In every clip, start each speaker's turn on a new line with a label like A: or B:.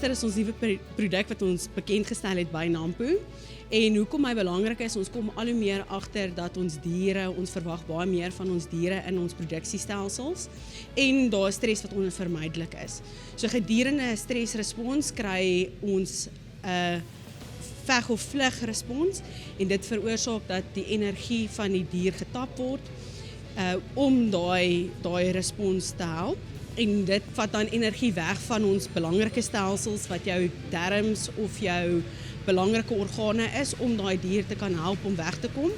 A: Streesbuster is ons nuwe produk wat ons bekend gestel het by Nampo. En hoekom hy belangrik is, ons kom al hoe meer agter dat ons diere, ons verwag baie meer van ons diere in ons produksiestelsels en daar is stres wat onvermydelik is. So gedurende 'n stresrespons kry ons 'n veg of vlug respons en dit veroorsaak dat die energie van die dier getap word om daai respons te help. En dit vat dan energie weg van ons belangrike stelsels wat jou darmes of jou belangrike organe is om daai dier te kan help om weg te kom.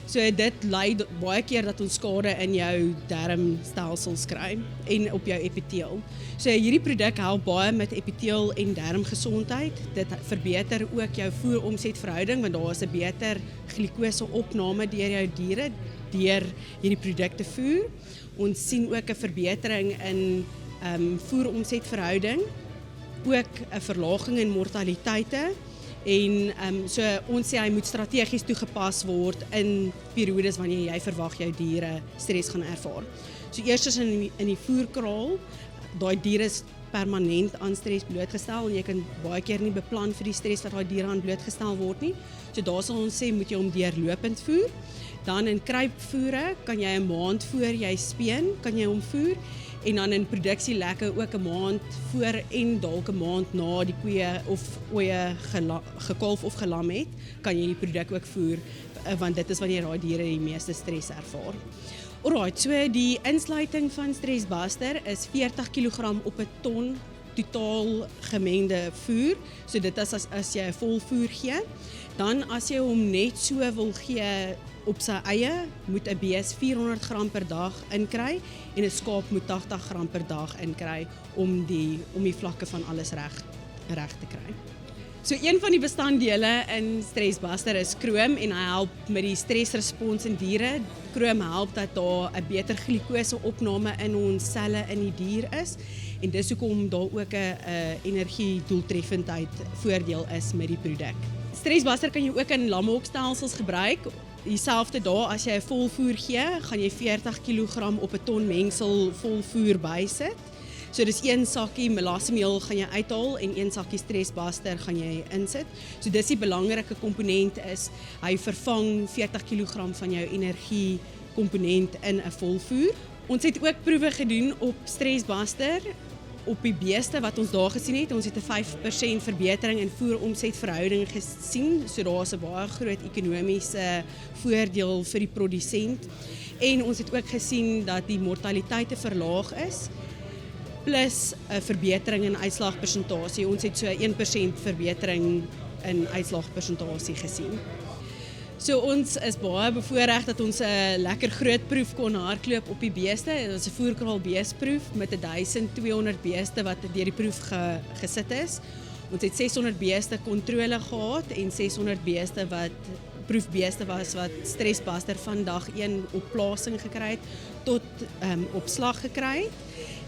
A: So dit lei baie keer dat ons skade in jou darmstelsels kry en op jou epitheel. So hierdie produk help baie met epitheel en darmgesondheid. Dit verbeter ook jou voer-omset-verhouding want daar is 'n beter glikoseopname deur jou diere deur hierdie produkte voer. Ons sien ook 'n verbetering in voer-omset-verhouding, ook 'n verlaging in mortaliteite en so ons sê hy moet strategies toegepas word in periodes wanneer jy verwag jou diere stres gaan ervaar. So eers is in die voerkraal, daai diere is permanent aan stres blootgestel en jy kan baie keer nie beplan vir die stres wat daai diere aan blootgestel word nie. So daar sal ons sê moet jy hom deurlopend voer. Dan in kruipvoere kan jy 'n maand voor jy speen, kan jy hom voer. En dan in produksielekke ook 'n maand voor en dalk 'n maand na die koeie of ooe gekalf of gelam het, kan jy die produk ook voer, want dit is wanneer daai diere die meeste stres ervaar. Alright, so die insluiting van Streesbuster is 40 kg op 'n ton totaal gemengde voer. So dit is as jy 'n vol voer gee. Dan as jy hom net so wil gee op sy eie, moet 'n bees 400 gram per dag inkry en 'n skaap moet 80 gram per dag inkry om die vlakke van alles reg te kry. So een van die bestanddele in Streesbuster is krom en hy help met die stresrespons in diere. Krom help dat daar 'n beter glikoseopname in ons selle in die dier is en dis hoekom daar ook 'n energiedoeltreffendheid voordeel is met die produk. Streesbuster kan jy ook in lamhokstelsels gebruik. Dieselfde daar as jy 'n volvoer gee, gaan jy 40 kg op 'n ton mengsel volvoer bysit. So dis 1 sakkie melassemieel gaan jy uithaal en 1 sakkie Streesbuster gaan jy insit. So dis die belangrike komponent is hy vervang 40 kg van jou energie komponent in 'n volvoer. Ons het ook proewe gedoen op Streesbuster op die beeste wat ons daar gesien het. Ons het 'n 5% verbetering in voer-omset-verhouding gesien. So daar's 'n baie groot ekonomiese voordeel vir die produsent. En ons het ook gesien dat die mortaliteite verlaag is plus 'n verbetering in uitslagpersentasie. Ons het so 1% verbetering in uitslagpersentasie gesien. So ons is baie bevoorreg dat ons 'n lekker groot proef kon hardloop op die beeste. Dit was 'n voerkraal beestproef met 1200 beeste wat deur die proef gesit is. Ons het 600 beeste kontrole gehad en 600 beeste proefbeeste was wat Streesbuster van dag 1 op plasing gekry het tot op slag gekry het.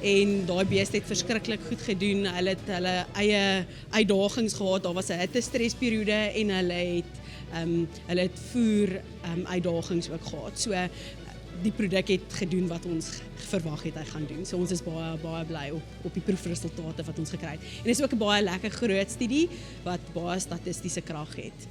A: En daai beeste het verskriklik goed gedoen. Hulle het hulle eie uitdagings gehad. Daar was 'n hittestressperiode en hulle het voer uitdagings ook gehad. So die produk het gedoen wat ons verwag het hy gaan doen. So ons is baie bly op die proefresultate wat ons gekry het. En dit is ook 'n baie lekker groot studie wat baie statistiese krag het.